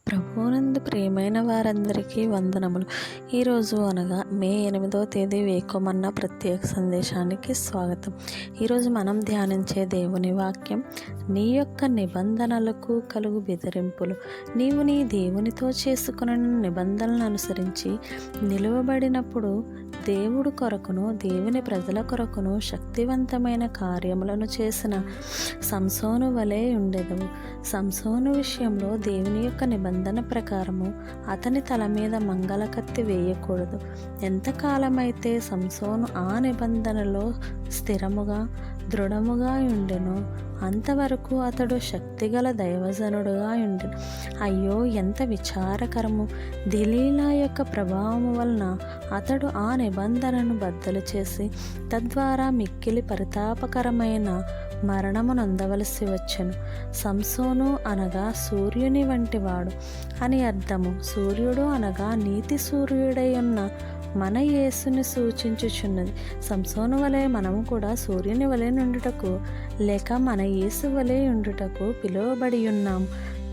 ప్రభువునందు ప్రియమైన వారందరికీ వందనములు. ఈరోజు అనగా మే 8వ తేదీ వేకుమన్న ప్రత్యేక సందేశానికి స్వాగతం. ఈరోజు మనం ధ్యానించే దేవుని వాక్యం, నీ యొక్క నిబంధనలకు కలుగు బెదిరింపులు. నీవు నీ దేవునితో చేసుకున్న నిబంధనలను అనుసరించి నిలువబడినప్పుడు దేవుడు కొరకును దేవుని ప్రజల కొరకును శక్తివంతమైన కార్యములను చేసిన సంసోను వలె ఉండెదవు. సంసోను విషయంలో దేవుని యొక్క నిబంధన ప్రకారము అతని తల మీద మంగళ కత్తి వేయకూడదు. ఎంతకాలమైతే సంసోను ఆ నిబంధనలో స్థిరముగా దృఢముగా ఉండెనో అంతవరకు అతడు శక్తిగల దైవజనుడుగా ఉండెను. అయ్యో, ఎంత విచారకరము! దెలీలా యొక్క ప్రభావము వలన అతడు ఆ నిబంధనను బద్దలు చేసి తద్వారా మిక్కిలి పరితాపకరమైన మరణము నొందవలసి వచ్చెను. సంసోను అనగా సూర్యుని వంటి వాడు అని అర్థము. సూర్యుడు అనగా నీతి సూర్యుడై ఉన్న మన యేసుని సూచించుచున్నది. సంసోను వలె మనము కూడా సూర్యుని వలె నుండుటకు లేక మన యేసు వలె ఉండుటకు పిలువబడి ఉన్నాము.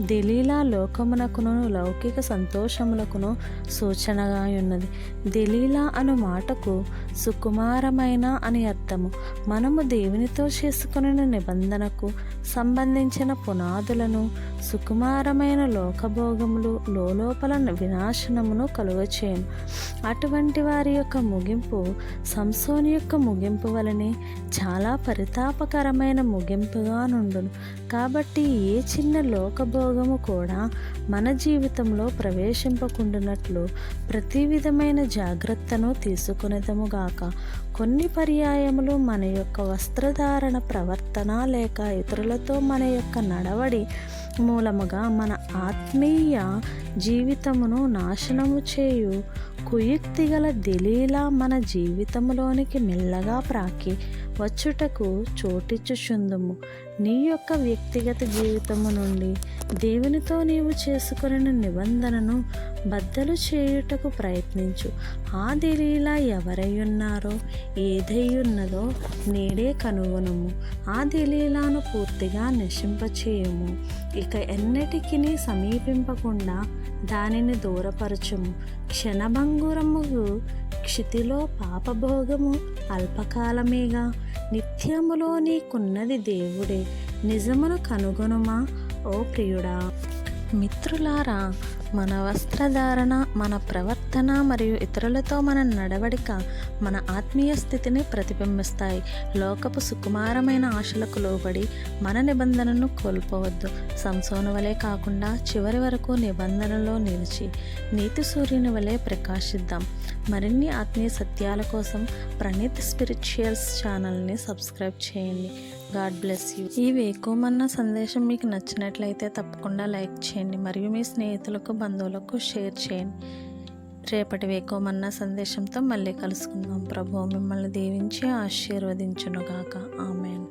దెలీలా లోకమునకును లౌకిక సంతోషములకును సూచనగా ఉన్నది. దెలీలా అను మాటకు సుకుమారమైన అని అర్థము. మనము దేవునితో చేసుకున్న నిబంధనకు సంబంధించిన పునాదులను సుకుమారమైన లోకభోగములు లోపల వినాశనమును కలుగచేయను. అటువంటి వారి యొక్క ముగింపు సంసోను యొక్క ముగింపు వలనే చాలా పరితాపకరమైన ముగింపుగా నుండును. కాబట్టి ఏ చిన్న లోకభోగము కూడా మన జీవితంలో ప్రవేశింపకుండునట్లు ప్రతి విధమైన జాగ్రత్తను తీసుకునేదముగాక. కొన్ని పర్యాయములు మన యొక్క వస్త్రధారణ, ప్రవర్తన లేక ఇతరులతో మన యొక్క నడవడి మూలముగా మన ఆత్మీయ జీవితమును నాశనము చేయు కుయుక్తిగల దెలీలా మన జీవితంలోనికి మెల్లగా ప్రాకి వచ్చుటకు చోటిచ్చుచుందుము. నీ యొక్క వ్యక్తిగత జీవితము నుండి దేవునితో నీవు చేసుకున్న నిబంధనను బద్దలు చేయుటకు ప్రయత్నించు. ఆ దెలీలా ఎవరై ఉన్నారో ఏదై ఉన్నదో నేడే కనుగొనుము. ఆ దెలీలాను పూర్తిగా నశింపచేయుము. ఇక ఎన్నటికీ సమీపింపకుండా దానిని దూరపరచుము. క్షణభంగురముగు క్షితిలో పాపభోగము అల్పకాలమేగా. నిత్యములో నీకున్నది దేవుడే. నిజమును కనుగొనుమా ఓ ప్రియుడా. మిత్రులారా, మన వస్త్రధారణ, మన ప్రవర్తన మరియు ఇతరులతో మన నడవడిక మన ఆత్మీయ స్థితిని ప్రతిబింబిస్తాయి. లోకపు సుకుమారమైన ఆశలకు లోబడి మన నిబంధనను కోల్పోవద్దు. సంసోను వలె కాకుండా చివరి వరకు నిబంధనలో నిలిచి నీతి సూర్యుని వలె ప్రకాశిద్దాం. మరిన్ని ఆత్మీయ సత్యాల కోసం ప్రణీత్ స్పిరిచువల్స్ ఛానల్ని సబ్స్క్రైబ్ చేయండి. God bless you. ఈ వేకుమన్న సందేశం మీకు నచ్చినట్లయితే తప్పకుండా లైక్ చేయండి మరియు మీ స్నేహితులకు, బంధువులకు షేర్ చేయండి. రేపటి వేకుమన్న సందేశంతో మళ్ళీ కలుసుకుందాం. ప్రభువు మిమ్మల్ని దీవించి ఆశీర్వదించునుగాక. ఆమేన్.